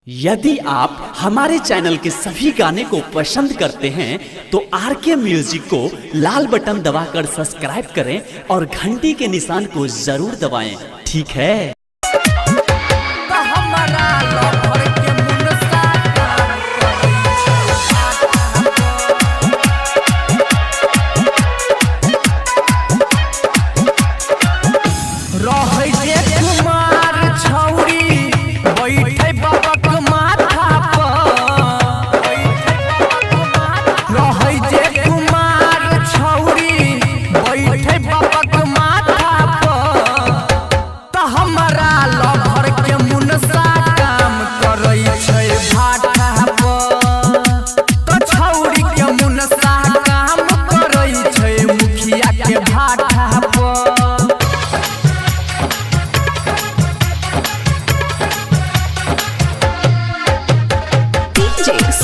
यदि आप हमारे चैनल के सभी गाने को पसंद करते हैं तो आरके म्यूजिक को लाल बटन दबाकर सब्सक्राइब करें और घंटी के निशान को जरूर दबाएं, ठीक है।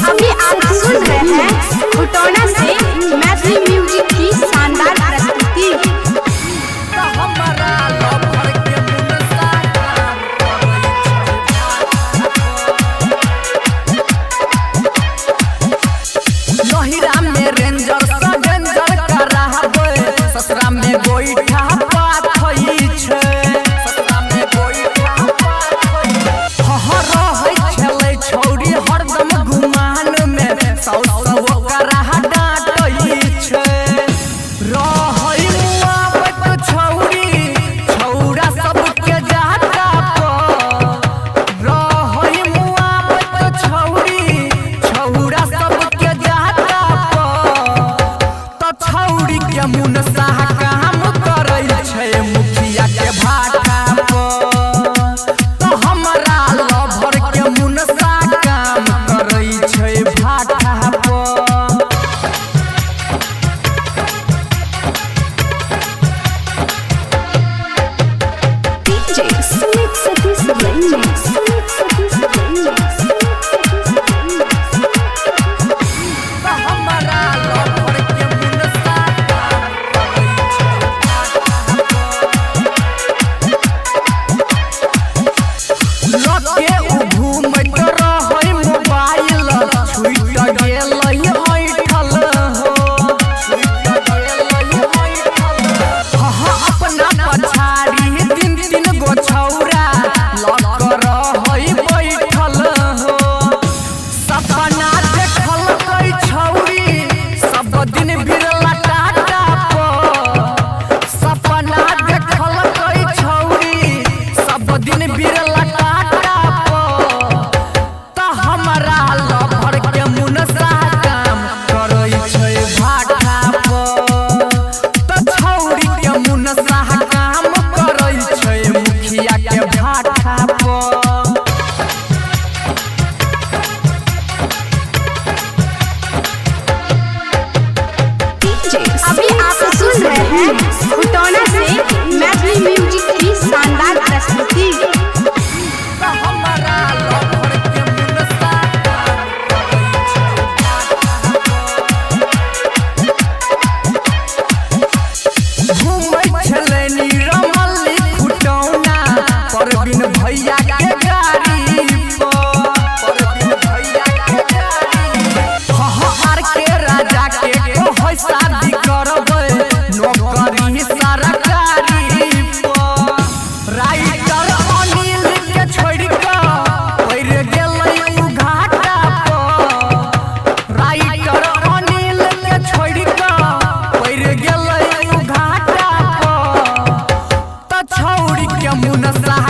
अभी आप सुन रहे हैं खुटौना से मैथिली म्यूजिक की शानदार प्रस्तुति। नहिरा में रेंजर सडेंजर कर रहबे, ससुरा में गोइठा पात होई छे, ससुरा में गोइठा पात होई ह रहै छलै छौरी हरदम गुमान में, सौ कर डांटई छे रहै मुआबत छौरी छौरा सबके जाता पर रहै मुआबत छौरी छौरा सबके जाता पर त छौरी के मुन साह काम करै छै मुखिया के भाटा पर, त हमरा लभर के मुन साह काम करै छै भाटा पर। DJ Sumit Satish Remix, Sumit Satish Remix, त हमरा लभर के मुन साह काम करै छै। लगे उ घूमैत रहै मोबाइल, छुइट गेलै ऐठल हो, छुइट गेलै ऐठल ह अपना पछाड़ी तीन तीन गो छौरा लग रहै बैठल हो। सपना देखल कै छौरी सब दिन बिरला टाटा पर, सपना देखल कै छौरी सब दिन बिरला टाटा पर, त हमरा लभर के मुन साह काम करै छै भाटा पर, त छौरी के मुन साह काम करै छै मुखिया के भाटा पर। अभी आप सुन रहे हैं खुटौना से मैथिली म्यूजिक की शानदार प्रस्तुति। त हमरा लभर के मुन साह काम करै छै। घूमै छलै नीरमल्ली खुटौना परबिन भैया के गाड़ी पर, परबिन भैया के गाड़ी आर के राजा के कहै शादी करबै नौकरी सरकारी पर, राइटर अनिल के छोड़ के पड़ गेलै उ घाटा पर, राइटर अनिल के छोड़ के पड़ गेलै उ घाटा पर, त छौरी के मुन साह